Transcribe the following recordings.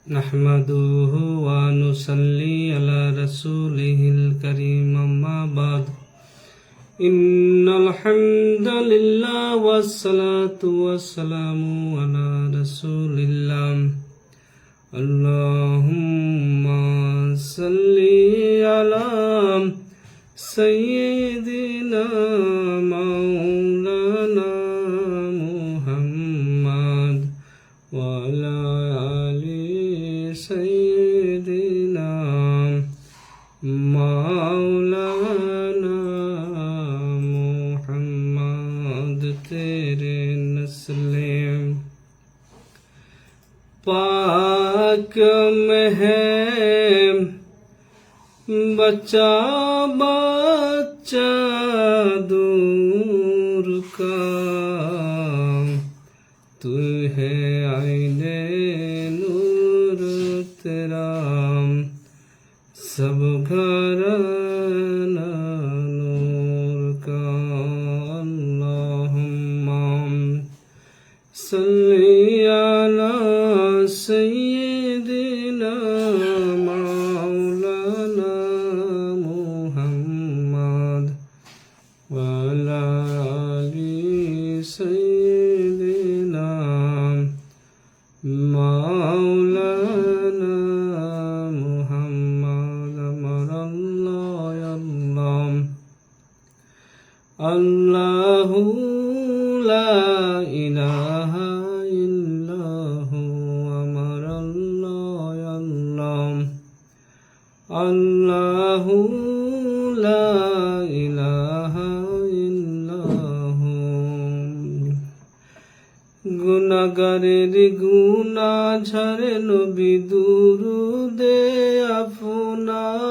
نحمده ونصلي على رسوله الكريم أما بعد إن الحمد لله والصلاة والسلام على رسول الله اللهم صل على سيدنا مولانا محمد وعلى آل سيدنا مولانا محمد तेरे नस्ल पाक में है बच्चा बच्चा दूर का तू है आईने नूर तेरा सब घराना नूर का अल्लाहुम्मा सल्ली अला सय्यिदिना मौलाना मुहम्मद व अला आलि सय्यिदिना मौलाना मुहम्मद अल्लाहु ला इलाहा इल्लहु अल्लाहु ला इलाहा इल्लहु गुनाहगारेर गुनाह ঝাড়ে নবী দুরুদে আপনার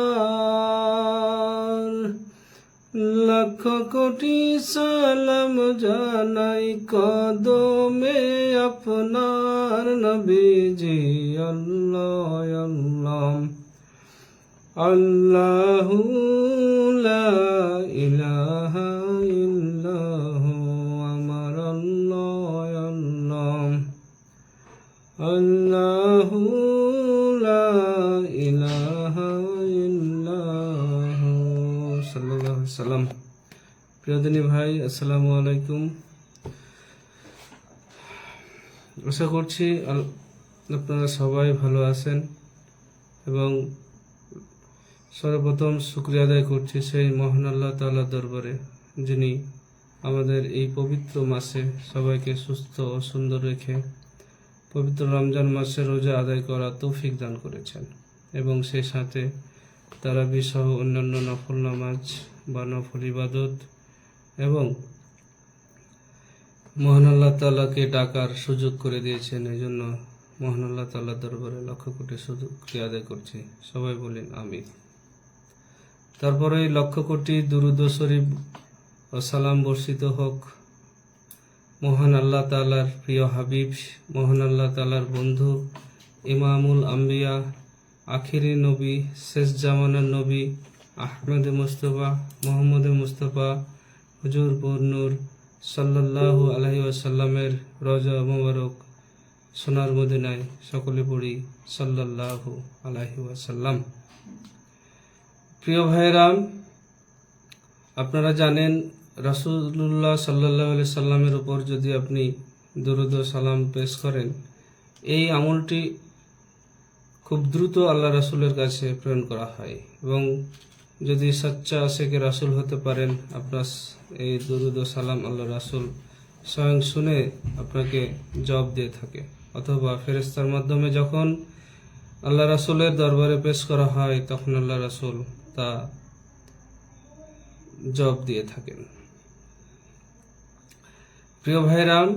লাখ কোটি সালাম জানাই কদমে আপনার নবীজি আল্লাহ আল্লাহ আল্লাহু লা ইলাহা ইল্লাহু আমার আল্লাহ আল্লাহ আল্লাহু লা ইলাহা ইল্লাহু সাল্লাল্লাহু আলাইহি সাল্লাম। প্রিয় দিনী ভাই, আসসালামু আলাইকুম। আশা করছি আপনারা সবাই ভালো আছেন এবং সর্বপ্রথম শুকরিয়া আদায় করছি সেই মহান আল্লাহ তাআলার দরবারে, যিনি আমাদের এই পবিত্র মাসে সবাইকে সুস্থ ও সুন্দর রেখে পবিত্র রমজান মাসে রোজা আদায় করার তৌফিক দান করেছেন এবং সেই সাথে তারাবি সহ অন্যান্য নফল নামাজ বা নফল ইবাদত এবং মহান আল্লাহ তাআলাকে ডাকার সুযোগ করে দিয়েছেন। এই জন্য মহান আল্লাহ তাআলার দরবারে লক্ষ কোটি শুকরিয়া আদায় করছি। সবাই বলেন আমিন। তারপরে লক্ষ কোটি দুরূদ শরীফ ও সালাম বর্ষিত হোক মহান আল্লাহ তাআলার প্রিয় হাবিব, মহান আল্লাহ তাআলার বন্ধু, ইমামুল আম্বিয়া, আখিরি নবী, শেষ জামানার নবী আহমদ মুস্তফা মোহাম্মদ মুস্তফা হুজুর নূর সাল্লাল্লাহু আলাইহি ওয়াসাল্লামের রওজা মোবারক সোনার মদিনায় সকলে পড়ি সাল্লাল্লাহু আলাইহি ওয়াসাল্লাম। প্রিয় ভাইরাম, আপনারা জানেন রাসূলুল্লাহ সাল্লাল্লাহু আলাইহি সাল্লামের উপর যদি আপনি দরুদ ও সালাম পেশ করেন, এই আমলটি খুব দ্রুত আল্লাহ রাসূলের কাছে প্রেরণ করা হয় এবং যদি সচ্চা আশিকে রাসূল হতে পারেন, আপনার এই দরুদ ও সালাম আল্লাহ রাসূল স্বয়ং শুনে আপনাকে জবাব দিয়ে থাকে, অথবা ফেরেশতার মাধ্যমে যখন আল্লাহ রাসূলের দরবারে পেশ করা হয় তখন আল্লাহ রাসূল তা জবাব দিয়ে থাকেন। প্রিয় ভাইরাম,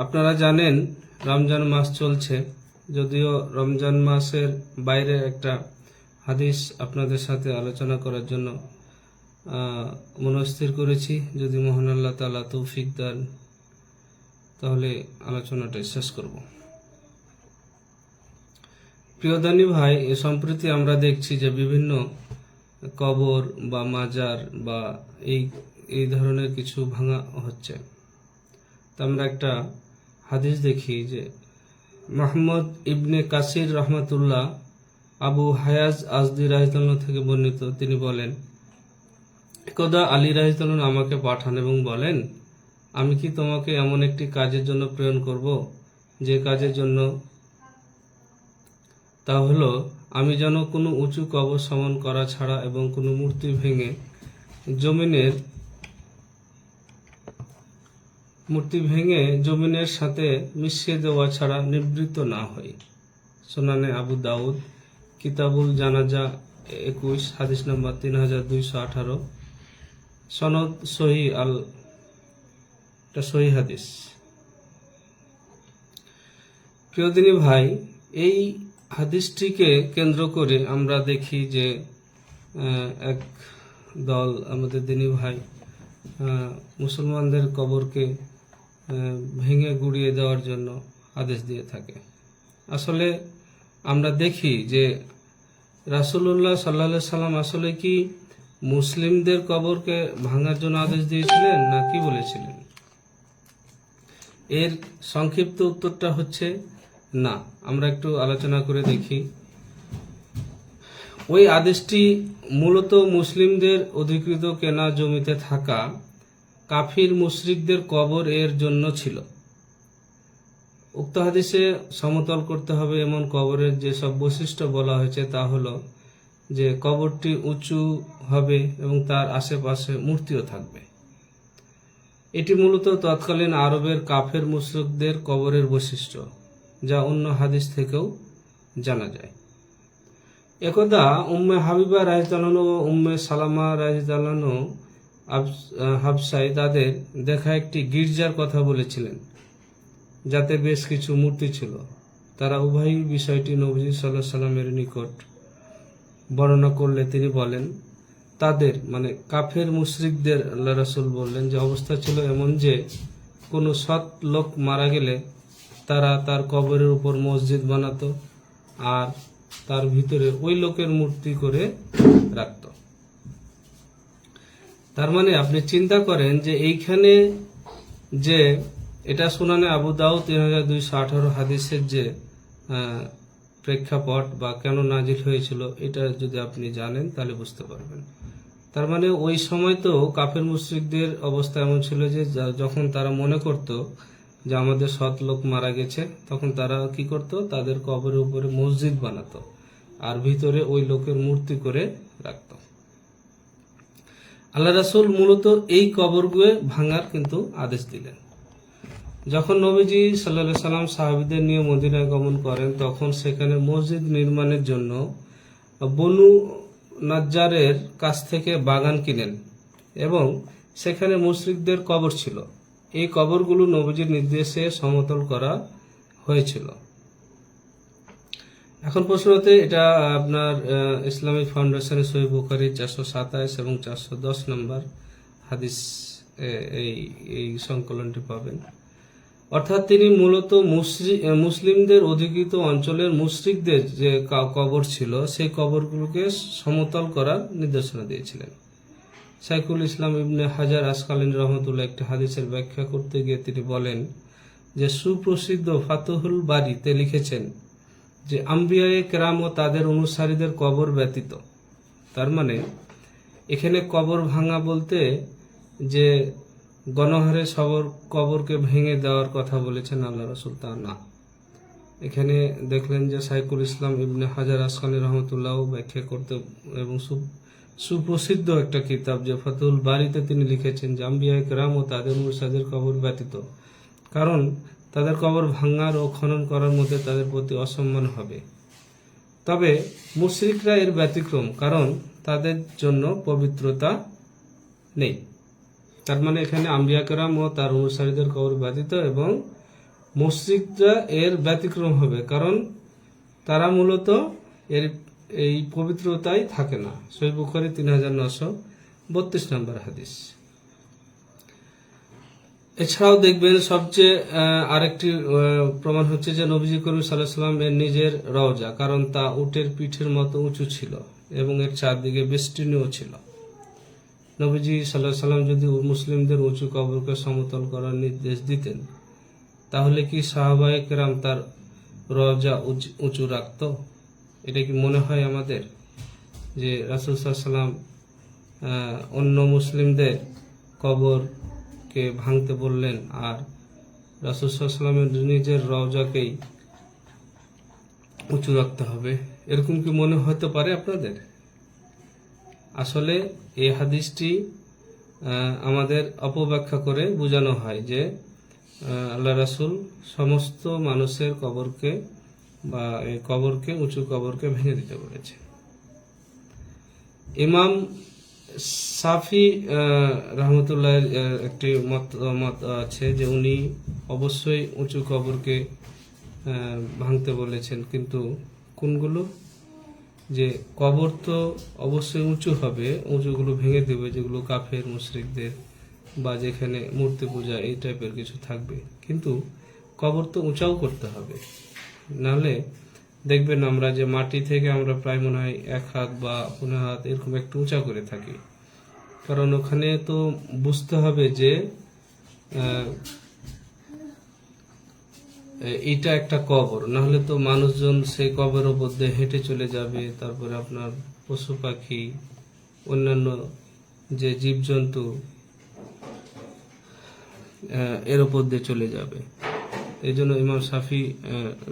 আপনারা জানেন রমজান মাস চলছে, যদিও রমজান মাসের বাইরে একটা হাদিস আপনাদের সাথে আলোচনা করার জন্য মনস্থির করেছি। যদি মহান আল্লাহ তাআলা তৌফিক দেন তাহলে আলোচনাটা শেষ করব। প্রিয় দানী ভাই, সম্প্রতি আমরা দেখছি যে বিভিন্ন কবর বা মাজার বা এই ধরনের কিছু ভাঙা হচ্ছে। তো আমরা একটা হাদিস দেখি যে মোহাম্মদ ইবনে কাসির রহমাতুল্লাহ আবু হায়াজ আজদি রাহিতাল্লাহ থেকে বর্ণিত, তিনি বলেন, একদা আলী রাহিতাল্লাহ আমাকে পাঠান এবং বলেন, আমি কি তোমাকে এমন একটি কাজের জন্য প্রেরণ করব, যে কাজের জন্য তা হলো আমি যেন কোনো উঁচু কবর সমান করা ছাড়া এবং কোনো মূর্তি ভেঙে জমিনের সাথে মিশিয়ে দেওয়া ছাড়া নিবৃত্ত না হই। সুনানে আবু দাউদ, কিতাবুল জানাজা 21, হাদিস নম্বর 3218, সনদ সহি হাদিস। প্রিয় দিনী ভাই, এই হাদিসটিকে কেন্দ্র করে আমরা দেখি যে এক দল আমাদের দিনী ভাই মুসলমানদের কবরকে ভেঙে গুড়িয়ে দেওয়ার জন্য আদেশ দিয়ে থাকে। আসলে আমরা দেখি যে রাসূলুল্লাহ সাল্লাল্লাহু আলাইহি সাল্লাম আসলে কি মুসলিমদের কবরকে ভাঙার জন্য আদেশ দিয়েছিলেন, না কি বলেছিলেন? এর সংক্ষিপ্ত উত্তরটা হচ্ছে না। আমরা একটু আলোচনা করে দেখি। ওই আদেশটি মূলত মুসলিমদের অধিকৃত কেনা জমিতে থাকা কাফির মুশরিকদের কবর এর জন্য ছিল। উক্ত হাদিসে সমতল করতে হবে এমন কবরের যেসব বৈশিষ্ট্য বলা হয়েছে তা হলো যে কবরটি উঁচু হবে এবং তার আশেপাশে মূর্তিও থাকবে। এটি মূলত তৎকালীন আরবের কাফের মুশরিকদের কবরের বৈশিষ্ট্য, যা অন্য হাদিস থেকেও জানা যায়। একদা উম্মে হাবিবা রাদিয়াল্লাহু ও উম্মে সালামা রাদিয়াল্লাহু হাবসায় তাদের দেখা একটি গির্জার কথা বলেছিলেন, যাতে বেশ কিছু মূর্তি ছিল। তারা উভয়ই বিষয়টি নবী সাল্লাল্লাহু আলাইহি সাল্লামের নিকট বর্ণনা করলে তিনি বলেন, তাদের মানে কাফের মুশরিকদের আল্লাহ রাসূল বললেন যে অবস্থা ছিল এমন যে কোনো সৎ লোক মারা গেলে তারা তার কবরের উপর মসজিদ বানাতো আর তার ভিতরে ওই লোকের মূর্তি করে রাখত। তার মানে আপনি চিন্তা করেন যে এইখানে যে এটা সুনানে আবু দাউদ 3218 হাদিসের যে প্রেক্ষাপট বা কেন নাজিল হয়েছিল, এটা যদি আপনি জানেন তাহলে বুঝতে পারবেন। তার মানে ওই সময় তো কাফের মুশরিকদের অবস্থা এমন ছিল যে যখন তারা মনে করত যে আমাদের সৎ লোক মারা গেছে, তখন তারা কি করত, তাদের কবরের উপরে মসজিদ বানাতো আর ভিতরে ওই লোকের মূর্তি করে রাখত। আল্লাহ রাসূল মূলত এই কবরগুলো ভাঙার কিন্তু আদেশ দিলেন। যখন নবীজি সাল্লাল্লাহু আলাইহি সাল্লাম সাহাবীদের নিয়ে মদিনায় গমন করেন, তখন সেখানে মসজিদ নির্মাণের জন্য বনু নাজ্জারের কাছ থেকে বাগান কিনেন এবং সেখানে মুশরিকদের কবর ছিল। এই কবরগুলো নবীজির নির্দেশে সমতল করা হয়েছিল। এখন প্রশ্ন হতে এটা আপনার ইসলামিক ফাউন্ডেশনের সহিহ বুখারী 427 এবং 410 নম্বর হাদিস এই সংকলনটি পাবেন। অর্থাৎ তিনি মূলত মুসলিমদের অধিকৃত অঞ্চলের মুশরিকদের যে কবর ছিল সেই কবরগুলোকে সমতল করার নির্দেশনা দিয়েছিলেন। শাইখুল ইসলাম ইবনে হাজার আসকালানী রহমতুল্লাহ একটি হাদিসের ব্যাখ্যা করতে গিয়ে তিনি বলেন যে সুপ্রসিদ্ধ ফাতুহুল বারীতে লিখেছেন যে আম্বিয়ায়ে কেরাম ও তাদের অনুসারীদের কবর ব্যতীত। তার মানে এখানে কবর ভাঙা বলতে যে গণহারে সবর কবরকে ভেঙে দেওয়ার কথা বলেছেন আল্লাহ রাসূল, তা না। এখানে দেখলেন যে শাইখুল ইসলাম ইবনে হাজার আসকালানী রহমতুল্লাহ ব্যাখ্যা করতে এবং সুপ্রসিদ্ধ একটা কিতাব যে ফাতুহুল বারীতে তিনি লিখেছেন যে আম্বিয়ায়ে কেরাম ও তাদের অনুসারীদের কবর ব্যতীত, কারণ তাদের কবর ভাঙার ও খনন করার মধ্যে তাদের প্রতি অসম্মান হবে। তবে মুশরিকরা এর ব্যতিক্রম, কারণ তাদের জন্য পবিত্রতা নেই। তার মানে এখানে আম্বিয়া কেরাম ও তার অনুসারীদের কবর ব্যতীত এবং মুশরিকরা এর ব্যতিক্রম হবে, কারণ তারা মূলত এই পবিত্রতাই থাকে না। সহিহ বুখারী 3932 নম্বর হাদিস। এছাড়াও দেখবেন সবচেয়ে আরেকটি প্রমাণ হচ্ছে যে নবীজি করিম সাল্লাল্লাহু আলাইহি ওয়াসাল্লাম এর নিজের রওজা, কারণ তা উটের পিঠের মতো উঁচু ছিল এবং এর চারদিকে বেষ্টনীও ছিল। নবীজি সাল্লাল্লাহু আলাইহি ওয়াসাল্লাম যদি মুসলিমদের উঁচু কবরকে সমতল করার নির্দেশ দিতেন, তাহলে কি সাহাবায়ে কেরাম তার রওজা উঁচু রাখতো? এটা কি মনে হয় আমাদের যে রাসূল সাল্লাল্লাহু আলাইহি ওয়াসাল্লাম অন্য মুসলিমদের কবরকে ভাঙতে বললেন আর রাসূল সাল্লাল্লাহু আলাইহি ওয়াসাল্লামের নিজের রওজাকেই উঁচু রাখতে হবে? এরকম কি মনে হতে পারে আপনাদের? আসলে এই হাদিসটি আমাদের অপব্যাখ্যা করে বোঝানো হয় যে আল্লাহ রাসূল সমস্ত মানুষের কবরকে বা এই কবরকে, উঁচু কবরকে ভেঙে দিতে বলেছে। ইমাম সাফি রহমতুল্লাহ একটি মত আছে যে উনি অবশ্যই উঁচু কবরকে ভাঙতে বলেছেন, কিন্তু কোনগুলো? যে কবর তো অবশ্যই উঁচু হবে, উঁচুগুলো ভেঙে দেবে যেগুলো কাফের মুশরিকদের বা যেখানে মূর্তি পূজা এই টাইপের কিছু থাকবে, কিন্তু কবর তো উঁচাও করতে হবে। নাহলে দেখবেন আমরা যে মাটি থেকে আমরা প্রায় মনে হয় 1 হাত বা 15 হাত এরকম একটু উঁচা করে থাকি, কারণ ওখানে তো বুঝতে হবে যে এটা একটা কবর, নাহলে তো মানুষজন সেই কবরের উপর দিয়ে হেঁটে চলে যাবে, তারপরে আপনার পশু পাখি অন্যান্য যে জীবজন্তু এর উপর দিয়ে চলে যাবে। এই জন্য ইমাম শাফি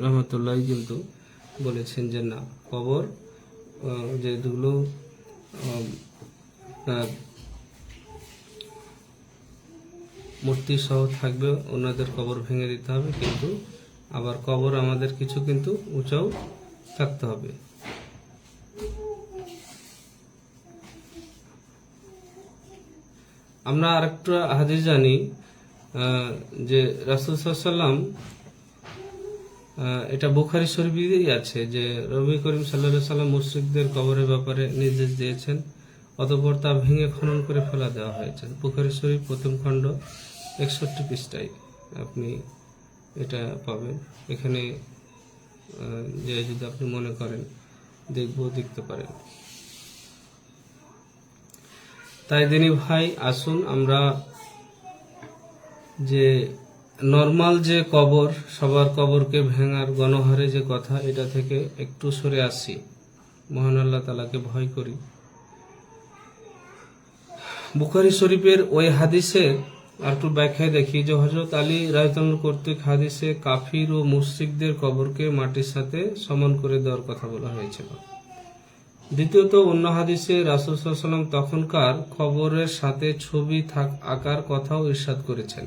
রহমতুল্লাহ কিন্তু বলেছেন যে না, কবর যেগুলো মূর্তি সহ থাকবে ওনাদের কবর ভেঙে দিতে হবে, কিন্তু আবার কবর আমাদের কিছু কিন্তু উঁচাও থাকতে হবে। আমরা আরেকটা হাদিস জানি যে রাসূল সাল্লাল্লাহু আলাইহি ওয়াসাল্লাম, এটা বুখারী শরীফেই আছে, যে নবী করিম সাল্লাল্লাহু আলাইহি ওয়াসাল্লাম মুশরিকদের কবরের ব্যাপারে নির্দেশ দিয়েছেন, অতঃপর তা ভেঙে খনন করে ফেলা দেওয়া হয়েছে। বুখারী শরীফ 1ম খণ্ড 61 পৃষ্ঠায় আপনি এটা পাবেন। এখানে যে যদি আপনি মনে করেন দেখতে পারেন। তাই দিনী ভাই, আসুন আমরা যে নরমাল যে কবর, সবার কবরকে ভেঙার গণহারে যে কথা, এটা থেকে একটু সরে আসি, মহান আল্লাহ তাআলাকে ভয় করি। বুখারী শরীফের ওই হাদিসের একটু ব্যাখ্যায় দেখি যে হযরত আলী রাদিয়াল্লাহু কর্তৃক হাদিসে কাফির ও মুশরিকদের কবরকে মাটির সাথে সমান করে দেওয়ার কথা বলা হয়েছিল। দ্বিতীয়ত, অন্য হাদিসে রাসূল সাল্লাল্লাহু আলাইহি ওয়াসাল্লাম তখনকার কবরের সাথে ছবি আঁকার কথাও ইরশাদ করেছেন।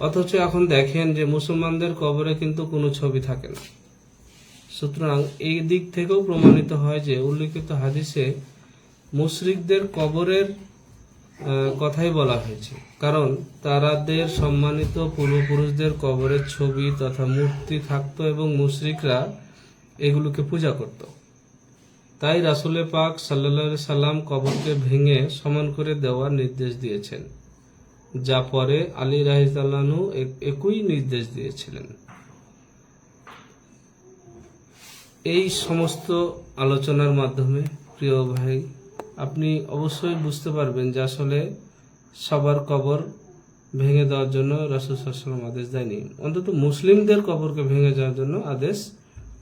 অথচ এখন দেখেন যে মুসলমানদের কবরে কিন্তু কোনো ছবি থাকে না। সুতরাং এই দিক থেকেও প্রমাণিত হয় যে উল্লেখিত হাদিসে মুশরিকদের কবরের কথাই বলা হয়েছে, কারণ তাদের সম্মানিত পূর্বপুরুষদের কবরের ছবি তথা মূর্তি থাকতো এবং মুশরিকরা এগুলোকে পূজা করত। তাই রাসূল পাক সাল্লাল্লাহু আলাইহি সাল্লাম কবরকে ভেঙে সমান করে দেওয়ার নির্দেশ দিয়েছেন, যা পরে আলী রাদিয়াল্লাহু আনহু একই নির্দেশ দিয়েছিলেন। এই সমস্ত আলোচনার মাধ্যমে প্রিয় ভাই, আপনি অবশ্যই বুঝতে পারবেন যে আসলে সবার কবর ভেঙে দেওয়ার জন্য রাসূল সাল্লাল্লাহু আলাইহি ওয়াসাল্লাম আদেশ দেয়নি, অন্তত মুসলিমদের কবরকে ভেঙে যাওয়ার জন্য আদেশ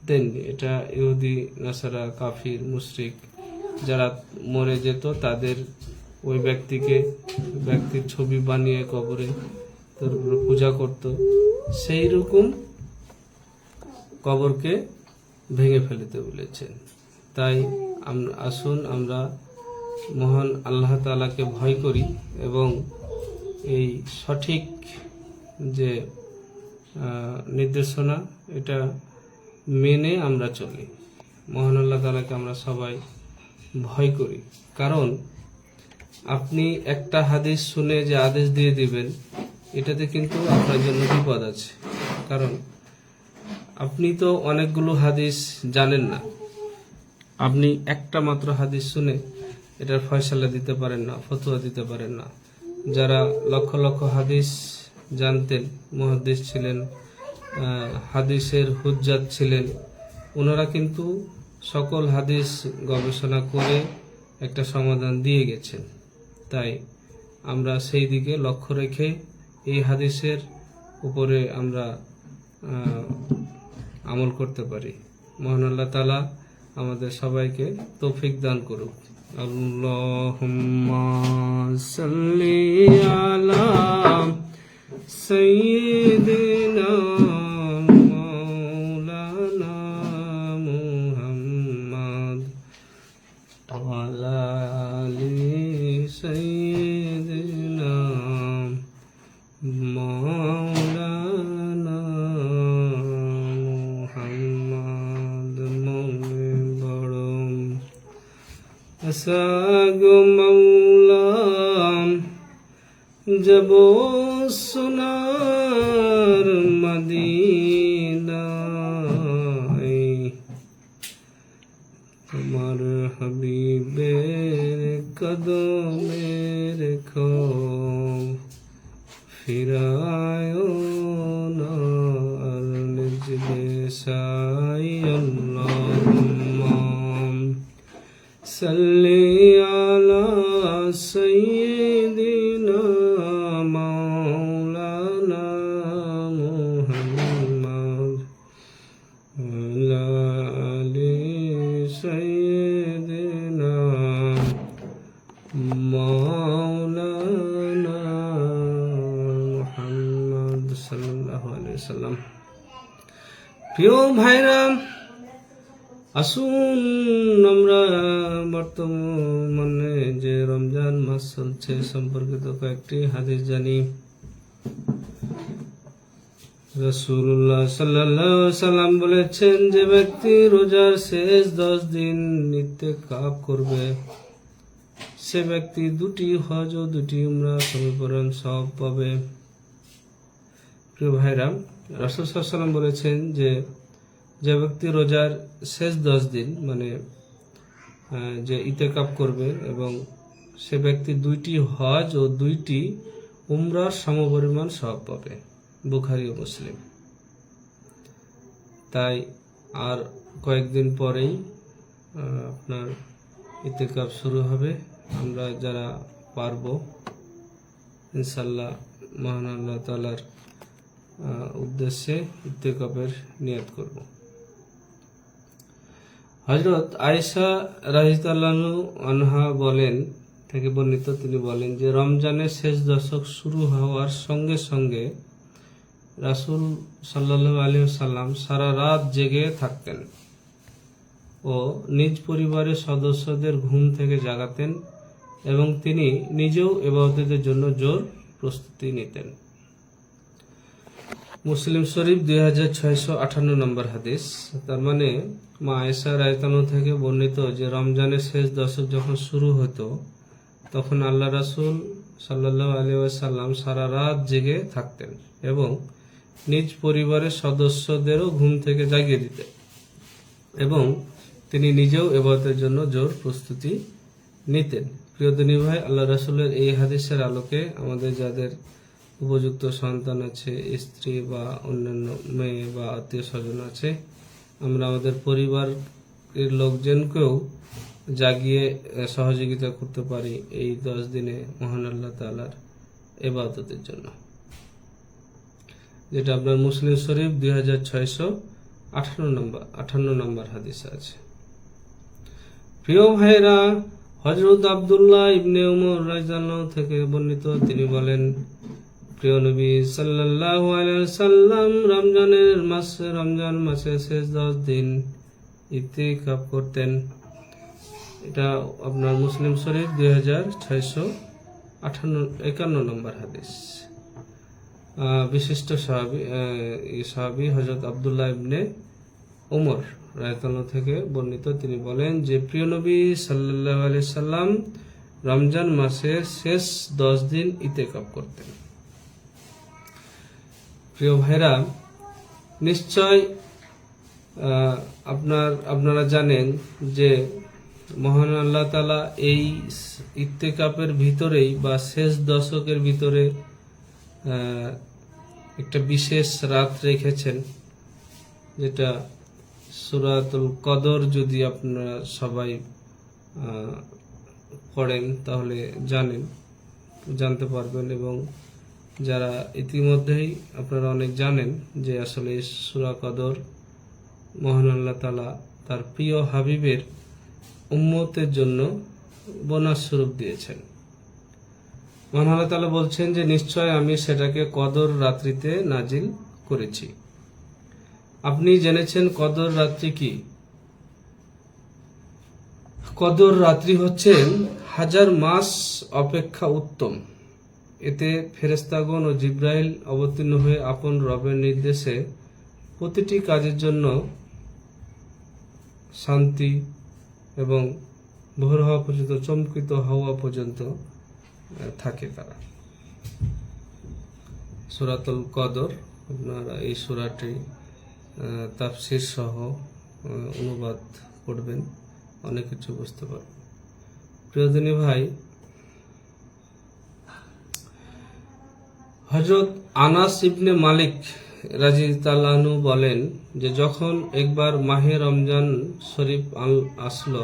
দেননি। এটা ইহুদি, নাসারা, কাফির, মুশরিক যারা মরে যেত তাদের ওই ব্যক্তির ছবি বানিয়ে কবরে তারপরে পূজা করত, সেই রকম কবরকে ভেঙে ফেলতে বলেছেন। তাই আসুন আমরা মহান আল্লাহ তাআলাকে ভয় করি এবং এই সঠিক যে নির্দেশনা এটা মেনে আমরা চলি। মহান আল্লাহ তাআলাকে আমরা সবাই ভয় করি, কারণ আপনি একটা হাদিস শুনে যে আদেশ দিয়ে দিবেন, এটাতে কিন্তু আপনার জন্য বিপদ আছে। কারণ আপনি তো অনেকগুলো হাদিস জানেন না, আপনি একটা মাত্র হাদিস শুনে এটার ফয়সালা দিতে পারেন না, ফতোয়া দিতে পারেন না। যারা লক্ষ লক্ষ হাদিস জানতেন, মুহাদ্দিস ছিলেন, হাদিসের হুজ্জাত ছিলেন, ওনারা কিন্তু সকল হাদিস গবেষণা করে একটা সমাধান দিয়ে গেছেন। তাই আমরা সেই দিকে লক্ষ্য রেখে এই হাদিসের উপরে আমরা আমল করতে পারি। মহান আল্লাহ তাআলা আমাদের সবাইকে তৌফিক দান করুক। আল্লাহুম্মা সাল্লি আলা সাইয়্যিদিনা মাওলানা মুহাম্মদ ওয়া আলা আলি সাইয়্যিদিনা মাওলানা মুহাম্মদ। মনে বড় আশা গো মাওলা, যাব সোনার মদিনায়, তোমার হাবিবের কদমে রেখো ফিরায় না আর নিজ দেশাই। আল্লাহুম্মা সাল্লি আলা সাইয়্যিদিনা মাওলানা মুহাম্মদ ওয়া আলি সাইয়্যিদিনা মাওলানা মুহাম্মদ সাল্লাল্লাহু আলাইহি ওয়াসাল্লাম। প্রিয় ভাইরা, আসুন আমরা বর্তমানে যে রমজান মাস চলছে সম্পর্কিত কয়েকটি হাদিস জানি। রাসূলুল্লাহ সাল্লাল্লাহু আলাইহি ওয়াসাল্লাম বলেছেন, যে ব্যক্তি রোজার শেষ 10 দিন ইতিকাফ করবে, সে ব্যক্তি 2টি হজ ও 2টি উমরা সম্পূর্ণ সওয়াব পাবে। প্রিয় ভাইরা, রাসূল সাল্লাল্লাহু আলাইহি ওয়াসাল্লাম বলেছেন যে ব্যক্তি রোজার শেষ 10 দিন মানে যে ইতিকাফ করবে এবং সে ব্যক্তি 2টি হজ ও 2টি উমরার সমপরিমাণ সওয়াব পাবে। বুখারী ও মুসলিম। তাই আর কয়েকদিন পরেই আপনার ইতিকাফ শুরু হবে। আমরা যারা পারবো ইনশাআল্লাহ মহান আল্লাহ তাআলার উদ্দেশ্যে ইতিকাফের নিয়ত করব। হযরত আয়েশা রাদিয়াল্লাহু আনহা বলেন থেকে বর্ণিত, তিনি বলেন যে রমজানের শেষ দশক শুরু হওয়ার সঙ্গে সঙ্গে রাসূল সাল্লাল্লাহু আলাইহি ওয়াসাল্লাম সারা রাত জেগে থাকতেন ও নিজ পরিবারের সদস্যদের ঘুম থেকে জাগাতেন এবং তিনি নিজেও ইবাদতের জন্য জোর প্রস্তুতি নিতেন। মুসলিম শরীফ 2658 নম্বর হাদিস। তার মানে মা আয়েশা রাদিয়াল্লাহু আনহা থেকে বর্ণিত যে রমজানের শেষ দশক যখন শুরু হতো তখন আল্লাহ রাসূল সাল্লাল্লাহু আলাইহি ওয়াসাল্লাম সারা রাত জেগে থাকতেন এবং নিজ পরিবারের সদস্যদেরও ঘুম থেকে জাগিয়ে দিতেন এবং তিনি নিজেও ইবাদতের জন্য জোর প্রস্তুতি নিতেন। প্রিয় দিনী ভাই, আল্লাহ রাসূলের এই হাদিসের আলোকে আমাদের যাদের উপযুক্ত সন্তান আছে, স্ত্রী বা অন্যান্য মেয়ে বা আত্মীয় স্বজন আছে, আমরা আমাদের পরিবারের লোকজনকেও জাগিয়ে সহযোগিতা করতে পারি এই 10 দিনে মহান আল্লাহ তাআলার ইবাদতের জন্য, যেটা আপনার মুসলিম শরীফ 2658 নম্বর হাদিসে আছে। প্রিয় ভাইরা, হযরত আব্দুল্লাহ ইবনে উমর রাদিয়াল্লাহু থেকে বর্ণিত, তিনি বলেন, প্রিয় নবী সাল্লাল্লাহু আলাইহি ওয়াসাল্লাম রমজান মাসের শেষ 10 দিন ইতিকাফ করতেন। এটা আপনার মুসলিম শরীফ 2651 নম্বর হাদিস। বিশিষ্ট সাহাবী হযরত আব্দুল্লাহ ইবনে উমর রাদিয়াল্লাহু থেকে বর্ণিত, তিনি বলেন যে প্রিয় নবী সাল্লাল্লাহু আলাইহি সাল্লাম রমজান মাসের শেষ 10 দিন ইতিকাফ করতেন। প্রিয় ভাইরা, নিশ্চয় আপনারা জানেন যে মহান আল্লাহ তাআলা এই ইতিকাফের ভিতরেই বা শেষ দশকের ভিতরে একটা বিশেষ রাত রেখেছেন, যেটা সূরাতুল কদর। যদি আপনারা সবাই পড়েন তাহলে জানতে পারবেন, এবং যারা ইতিমধ্যেই আপনারা অনেক জানেন যে আসলে সূরা কদর মহান আল্লাহ তাআলা তার প্রিয় হাবিবের উম্মতের জন্য বোনাস স্বরূপ দিয়েছেন। মহান আল্লাহ তাআলা বলছেন যে নিশ্চয় আমি সেটাকে কদর রাত্রিতে নাজিল করেছি। আপনি জেনেছেন কদর রাত্রি কি? কদর রাত্রি হচ্ছেন 1000 মাস অপেক্ষা উত্তম। এতে ফেরেশতাগণ ও জিবরাইল অবতীর্ণ হয়ে আপন রবের নির্দেশে প্রতিটি কাজের জন্য শান্তি এবং ভোর হওয়া পর্যন্ত, চমকিত হওয়া পর্যন্ত থাকে তারা। সূরাতুল কদর, আপনারা এই সূরাটি তাফসীর সহ অনুবাদ পড়বেন, অনেক কিছু বুঝতে পারবেন। প্রিয়দিনী ভাই, হযরত আনাস ইবনে মালিক রাদিয়াল্লাহু আনহু বলেন যে যখন একবার মাহে রমজান শরীফ আসলো,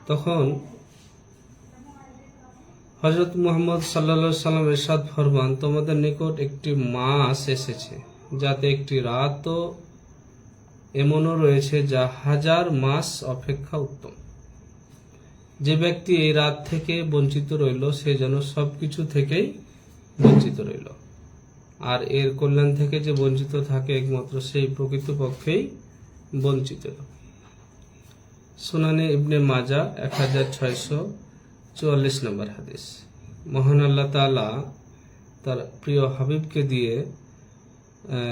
তখন হযরত মুহাম্মদ সাল্লাল্লাহু আলাইহি সাল্লাম ইরশাদ ফরমান, তোমাদের নিকট একটি মাস এসেছে যাতে একটি রাতও এমনও রয়েছে যা 1000 মাস অপেক্ষা উত্তম। যে ব্যক্তি এই রাত থেকে বঞ্চিত রইল সে যেন সবকিছু থেকেই বঞ্চিত রইল, আর এর কল্যাণ থেকে যে বঞ্চিত থাকে একমাত্র সেই প্রকৃতপক্ষেই বঞ্চিত। সুনানে ইবনে মাজাহ 1644 নম্বর হাদিস। মহান আল্লাহ তাআলা তার প্রিয় হাবিবকে দিয়ে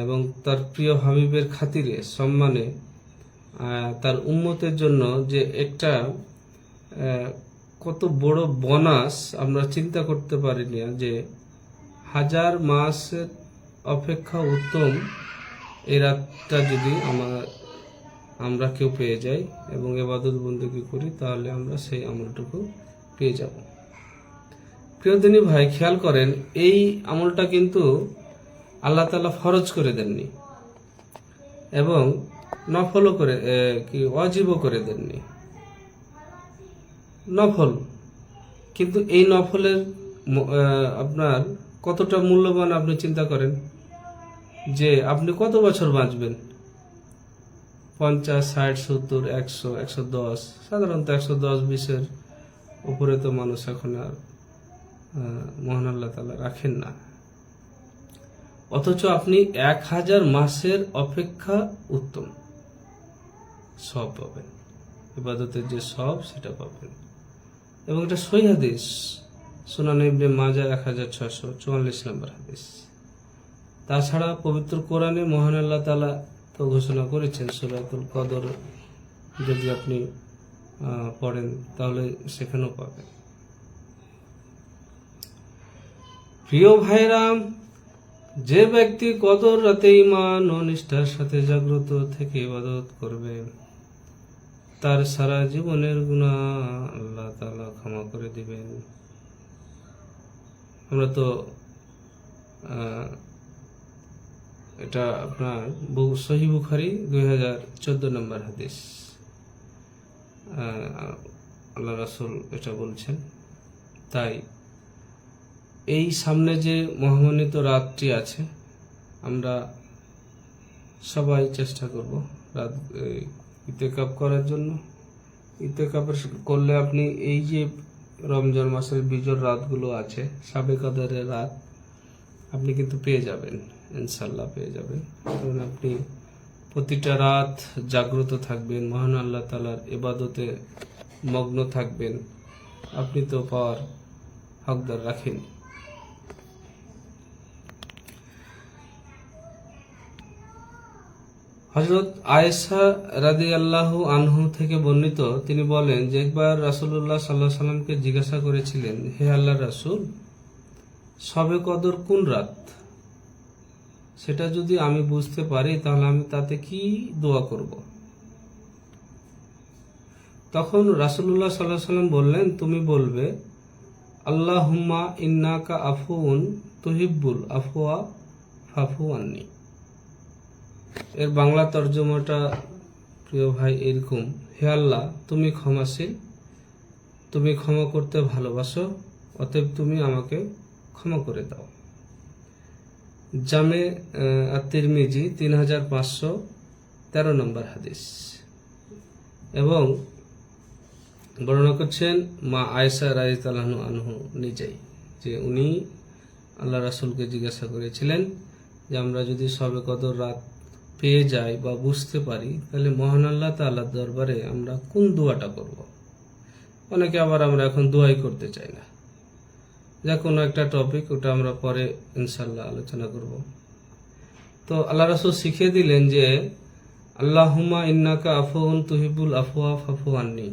এবং তার প্রিয় হাবিবের খাতিরে সম্মানে তার উম্মতের জন্য যে একটা কত বড় বোনাস আমরা চিন্তা করতে পারি না, যে 1000 মাসের অপেক্ষা উত্তম এই রাতটা যদি আমরা কেউ পেয়ে যাই এবং ইবাদত বন্দেগী করি, তাহলে আমরা সেই আমলটুকু পেয়ে যাব। প্রিয়দিনী ভাই, খেয়াল করেন, এই আমলটা কিন্তু আল্লাহ তাআলা ফরজ করে দেননি এবং নফলও করে ওয়াজিবও করে দেননি, নফল। কিন্তু এই নফলের আপনার কতটা মূল্যবান আপনি চিন্তা করেন, যে আপনি কত বছর বাঁচবেন? 50, 60, 70, 100, 110, সাধারণত 110-20 উপরে তো মানুষ এখন আর মহান আল্লাহ তাআলা রাখেন না। অথচ আপনি 1000 মাসের অপেক্ষা উত্তম সব পাবেন, ইবাদতের যে সব সেটা পাবেন। এবং এটা সহিহ হাদিস, সুনানে ইবনে মাজাহ 1644 নম্বর হাদিস। তাছাড়া পবিত্র কোরআনে মহান আল্লাহ তাআলা তো ঘোষণা করেছেন, সূরাতুল কদর যদি আপনি পড়েন তাহলে সেখানেও পাবেন। প্রিয় ভাইরাম, যে ব্যক্তি কদর রাতে ঈমান ও নিষ্ঠার সাথে জাগ্রত থেকে ইবাদত করবে, তার সারা জীবনের গুনাহ আল্লাহ তাআলা ক্ষমা করে দিবেন। আমরা তো এটা আপনার সহিহ বুখারী 2014 নম্বর হাদিস, আল্লাহ রাসূল এটা বলছেন। তাই এই সামনে যে মহামান্বিত রাতটি আছে, আমরা সবাই চেষ্টা করব রাত ইতিকাফ করার জন্য। ইতিকাফ করলে আপনি এই যে রমজান মাসের বিজোড় রাতগুলো আছে, শাবে কদরের রাত, আপনি কিন্তু পেয়ে যাবেন, ইনশাআল্লাহ পেয়ে যাবেন। কারণ আপনি প্রতিটা রাত জাগ্রত থাকবেন, মহান আল্লাহ তাআলার ইবাদতে মগ্ন থাকবেন, আপনি তো পাওয়ার হকদার রাখেন। হযরত আয়েশা রাদিয়াল্লাহু আনহু থেকে বর্ণিত, তিনি বলেন যে একবার রাসূলুল্লাহ সাল্লাল্লাহু আলাইহি সাল্লামকে জিজ্ঞাসা করেছিলেন, হে আল্লাহর রাসূল, শবে কদর কোন রাত? সেটা যদি আমি বুঝতে পারি তাহলে আমি তাতে কি দোয়া করব? তখন রাসূলুল্লাহ সাল্লাল্লাহু আলাইহি সাল্লাম বললেন, তুমি বলবে, আল্লাহুম্মা ইন্নাকা আফুউন তুহিব্বুল আফওয়া ফাফু আন্নি। এর বাংলা তর্জমাটা প্রিয় ভাই এরকম, হে আল্লাহ, তুমি ক্ষমাশীল, তুমি ক্ষমা করতে ভালোবাসো, অতএব তুমি আমাকে ক্ষমা করে দাও। জামে আত-তিরমিজি 3543 13 নম্বর হাদিস। এবং বর্ণনা করছেন মা আয়েশা রাদিয়াল্লাহু আনহু নিজেই, যে উনি আল্লাহ রাসূলকে জিজ্ঞাসা করেছিলেন যে আমরা যদি শবে কদর রাত পেয়ে যাই বা বুঝতে পারি, তাহলে মহান আল্লাহ তাআলার দরবারে আমরা কোন দোয়াটা করব। অনেকে আবার আমরা এখন দোয়াই করতে চাই না। যা কোনো একটা টপিক, ওটা আমরা পরে ইনশাল্লাহ আলোচনা করব। তো আল্লাহ রাসূল শিখিয়ে দিলেন যে আল্লাহুম্মা ইন্নাকা আফুউন তুহিব্বুল আফওয়া ফাফু আন্নি,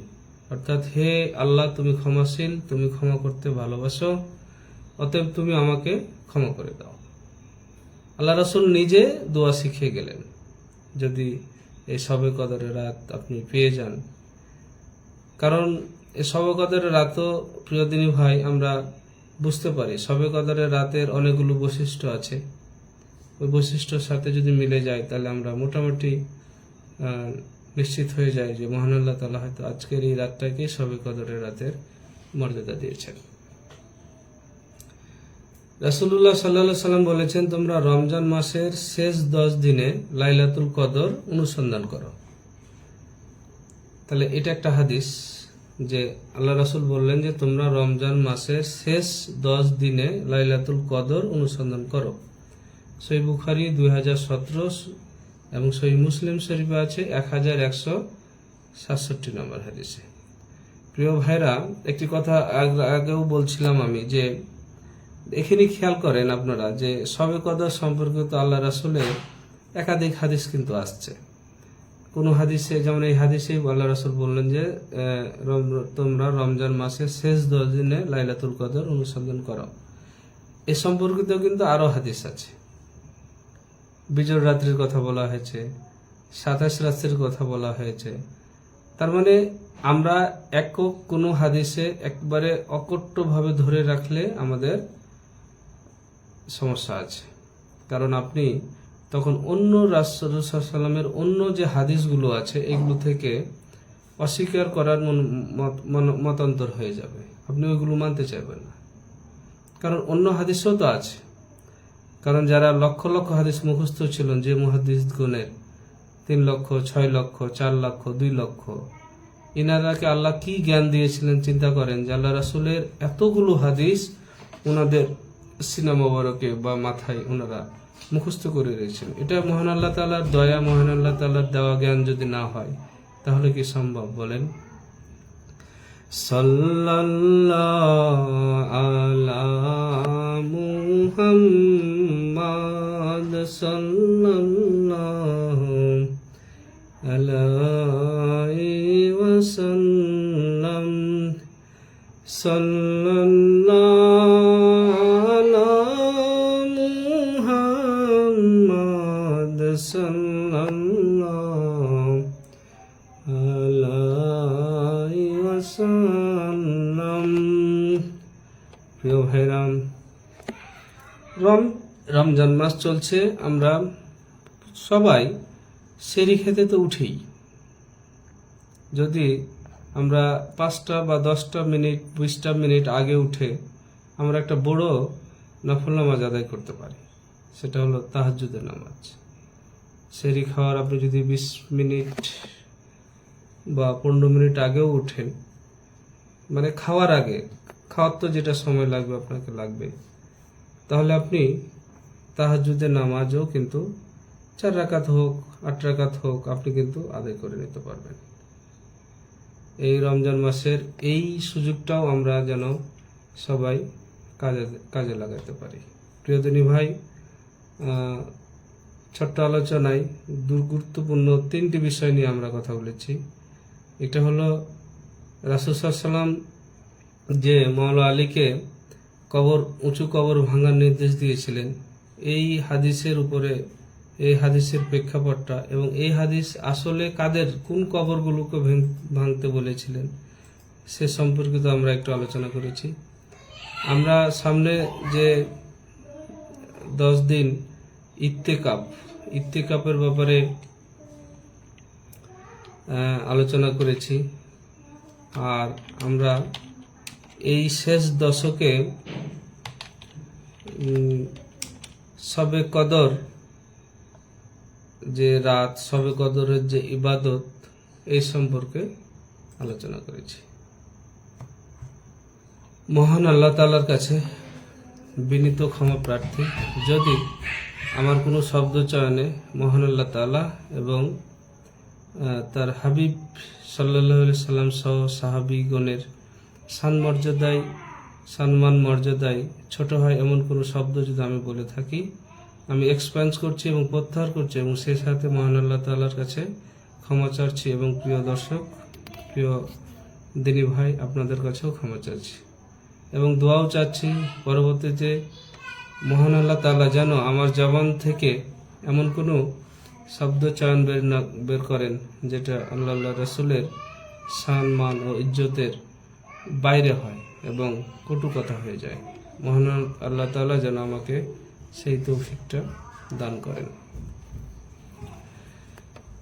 অর্থাৎ হে আল্লাহ, তুমি ক্ষমাশীল, তুমি ক্ষমা করতে ভালোবাসো, অতএব তুমি আমাকে ক্ষমা করে দাও। আল্লাহ রাসূল নিজে দোয়া শিখিয়ে গেলেন, যদি এই শবে কদরের রাত আপনি পেয়ে যান। কারণ এই শবে কদরের রাতও, প্রিয় দিনী ভাই, আমরা বুঝতে পারি শবে কদরের রাতের অনেকগুলো বৈশিষ্ট্য আছে। ওই বৈশিষ্ট্যের সাথে যদি মিলে যায়, তাহলে আমরা মোটামুটি নিশ্চিত হয়ে যায় যে মহান আল্লাহ তাআলা হয়তো আজকের এই রাতটাকে শবে কদরের রাতের মর্যাদা দিয়েছেন। রাসূলুল্লাহ সাল্লাল্লাহু আলাইহি সাল্লাম বলেছেন, তোমরা রমজান মাসের শেষ 10 দিনে লাইলাতুল কদর অনুসন্ধান করো। তাহলে এটা একটা হাদিস যে আল্লাহ রাসূল বললেন যে তোমরা রমজান মাসের শেষ 10 দিনে লাইলাতুল কদর অনুসন্ধান করো। সহিহ বুখারী 2017 এবং সহিহ মুসলিম শরীফে আছে 1167 নম্বর হাদিসে। প্রিয় ভাইরা, একটি কথা আগেও বলছিলাম আমি, যে এখানে খেয়াল করেন আপনারা যে শবে কদর সম্পর্কিত আল্লাহ রাসূলের একাধিক হাদিস কিন্তু আসছে। কোন হাদিসে, যেমন এই হাদিসে আল্লাহ রাসূল বললেন যে তোমরা রমজান মাসের শেষ 10 দিনে লাইলাতুল কদর অনুসন্ধান করো। এ সম্পর্কিত কিন্তু আরো হাদিস আছে। বিজয় রাত্রির কথা বলা হয়েছে, 27 রাত্রির কথা বলা হয়েছে। তার মানে আমরা একক কোনো হাদিসে একবারে অকট্টভাবে ধরে রাখলে আমাদের সমস্যা আছে। কারণ আপনি তখন অন্য রাসূলুল্লাহ সাল্লাল্লাহু আলাইহি ওয়াসাল্লামের অন্য যে হাদিসগুলো আছে, এগুলো থেকে অস্বীকার করার মতান্তর হয়ে যাবে। আপনি ওইগুলো মানতে চাইবেন না, কারণ অন্য হাদিসও তো আছে। কারণ যারা লক্ষ লক্ষ হাদিস মুখস্থ ছিলেন, যে মুহাদ্দিসগণের 3 লক্ষ, 6 লক্ষ, 4 লক্ষ, 2 লক্ষ, ইনারাকে আল্লাহ কি জ্ঞান দিয়েছিলেন চিন্তা করেন, যে আল্লাহ রাসূলের এতগুলো হাদিস ওনাদের সিনা মোবারকে বা মাথায় ওনারা মুখস্থ করে রয়েছেন। এটা মহান আল্লাহ তাআলার দয়া, মহান আল্লাহ তাআলার দেওয়া জ্ঞান যদি না হয়, তাহলে কি সম্ভব বলেন? সাল্লাল্লাহু আলা মুহাম্মাদ সাল্লাল্লাহু আলাইহি ওয়াসাল্লাম, সাল্লাল্লাহু আলা মুহাম্মাদ সাল্লাল্লাহু আলাইহি ওয়াসাল্লাম। প্রিয় ভাইরাম, রমজান মাস চলছে, আমরা সবাই সেহরি খেতে তো উঠেই। যদি আমরা 5টা বা 10টা মিনিট, 20টা মিনিট আগে উঠে আমরা একটা বড় নফল নামাজ আদায় করতে পারি, সেটা হলো তাহাজ্জুদের নামাজ। সেহরি খাওয়ার আপনি যদি 20 মিনিট বা 15 মিনিট আগেও উঠেন, মানে খাওয়ার আগে, খাওয়ার তো যেটা সময় লাগবে আপনাকে লাগবে, তাহলে আপনি তাহাজ্জুদের নামাজও কিন্তু 4 রাকাত হোক, 8 রাকাত হোক, আপনি কিন্তু আদায় করে নিতে পারবেন। এই রমজান মাসের এই সুযোগটাও আমরা যেন সবাই কাজে লাগাতে পারি। প্রিয়দিনী ভাই, ছোট্ট আলোচনায় গুরুত্বপূর্ণ 3টি বিষয় নিয়ে আমরা কথা বলেছি। এটা হলো রাসূল সাল্লাল্লাহু আলাইহি ওয়াসাল্লাম যে মাওলা আলীকে উঁচু কবর ভাঙার নির্দেশ দিয়েছিলেন, এই হাদিসের উপরে, এই হাদিসের প্রেক্ষাপটটা, এবং এই হাদিস আসলে কাদের, কোন কবরগুলোকে ভাঙতে বলেছিলেন সে সম্পর্কিত আমরা একটু আলোচনা করেছি। আমরা সামনে যে 10 দিন ইত্তেকাফের ব্যাপারে আলোচনা করেছি। আর আমরা এই শেষ দশকে শবে কদর যে রাত শবে কদরের যে ইবাদত এই সম্পর্কে আলোচনা করেছি। মহান আল্লাহ তাআলার কাছে বিনীত ক্ষমা প্রার্থী, যদি আমার কোনো শব্দ চয়নে মহান আল্লাহ তাআলা এবং তার হাবিব সাল্লাল্লাহু আলাইহি সাল্লাম সহ সাহাবীগণের সম্মান মর্যাদায় ছোট হয় এমন কোনো শব্দ যদি আমি বলে থাকি, আমি এক্সপেন্স করছি এবং প্রত্যাহার করছি এবং সেই সাথে মহান আল্লাহ তাআলার কাছে ক্ষমা চাচ্ছি এবং প্রিয় দর্শক, প্রিয় দিনী ভাই, আপনাদের কাছেও ক্ষমা চাচ্ছি এবং দোয়াও চাচ্ছি পরবর্তীতে মহান আল্লাহ তাআলা যেন আমার জবান থেকে এমন কোনো শব্দ চয়ন বের করেন যেটা আল্লাহ রাসূলের সম্মান ও ইজ্জতের বাইরে হয় এবং কটু কথা হয়ে যায়। মহান আল্লাহ তাআলা যেন আমাকে সেই তৌফিকটা দান করেন।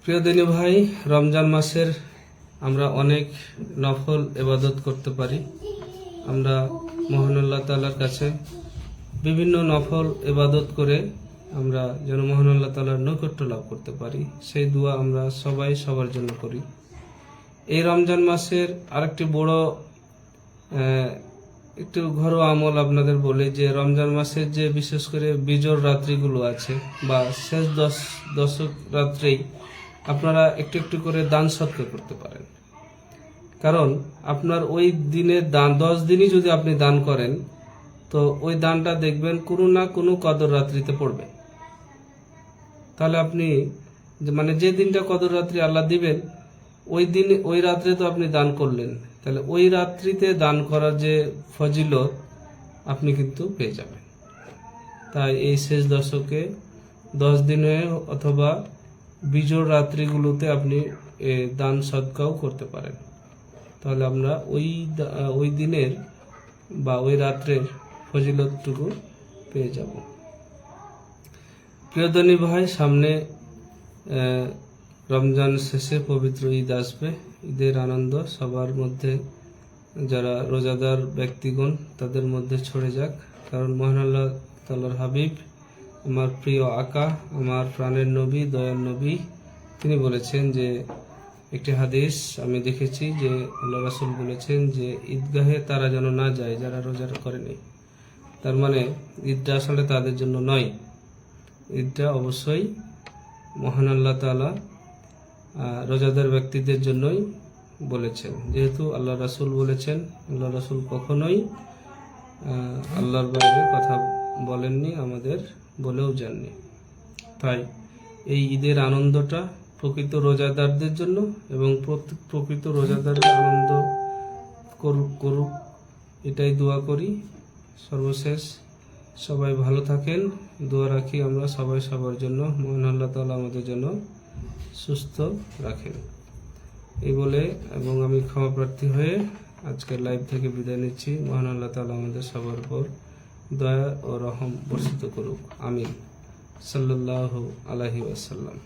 প্রিয় দিনী ভাই, রমজান মাসের আমরা অনেক নফল ইবাদত করতে পারি। আমরা মহান আল্লাহ তাআলার কাছে বিভিন্ন নফল ইবাদত করে আমরা যেন মহান আল্লাহ তাআলার নৈকট্য লাভ করতে পারি, সেই দোয়া আমরা সবাই সবার জন্য করি। এই রমজান মাসের আরেকটি বড় একটু ঘরোয়া আমল আপনাদের বলি যে রমজান মাসের যে বিশেষ করে বিজোড় রাত্রিগুলো আছে বা শেষ দশক রাত্রেই আপনারা একটু একটু করে দান সৎকার করতে পারেন। কারণ আপনার ওই দিনের দান 10 দিনই যদি আপনি দান করেন তো ওই দানটা দেখবেন কোনো না কোনো কদর রাত্রিতে পড়বে। তাহলে আপনি মানে যে দিনটা কদর রাত্রি আল্লাহ দিবেন ওই দিন ওই রাত্রে তো আপনি দান করলেন, তাহলে ওই রাত্রিতে দান করার যে ফজিলত আপনি কিন্তু পেয়ে যাবেন। তাই এই শেষ দশকে 10 দিনে অথবা বিজোড় রাত্রিগুলোতে আপনি দান সদকাও করতে পারেন। তাহলে আমরা ওই দিনের বা ওই রাত্রের ফজিলতটুকু পেয়ে যাব। প্রিয়দিনী ভাই, সামনে রমজান শেষে পবিত্র ঈদ আসবে। ঈদের আনন্দ সবার মধ্যে, যারা রোজাদার ব্যক্তিগণ তাদের মধ্যে ছড়ে যাক। কারণ মহান আল্লাহ তাআলার হাবিব, আমার প্রিয় আকা, আমার প্রাণের নবী, দয়ার নবী, তিনি বলেছেন যে একটি হাদিস আমি দেখেছি যে আল্লাহ রাসূল বলেছেন যে ঈদগাহে তারা যেন না যায় যারা রোজা করেনি। তার মানে ঈদটা আসলে তাদের জন্য নয়, ঈদটা অবশ্যই মহান আল্লাহ তাআলা রোজাদার ব্যক্তিদের জন্যই বলেছেন। যেহেতু আল্লাহ রাসূল বলেছেন, আল্লাহ রাসূল কখনোই আল্লাহর বাইরে কথা বলেননি, আমাদের বলেও যাননি। তাই এই ঈদের আনন্দটা প্রকৃত রোজাদারদের জন্য এবং প্রকৃত রোজাদারের আনন্দ করুক এটাই দোয়া করি। সর্বশেষ সবাই ভালো থাকেন, দোয়া রাখি আমরা সবাই সবার জন্য, মহান আল্লাহ তাআলা আমাদের জন্য সুস্থ রাখেন। এই বলে এবং আমি ক্ষমা প্রার্থী হয়ে আজকের লাইভ থেকে বিদায় নিচ্ছি। মহান আল্লাহ তাআলা আমাদের সবার উপর দয়া ও রহম বর্ষিত করুক। আমিন। সাল্লাল্লাহু আলাইহি ওয়াসাল্লাম।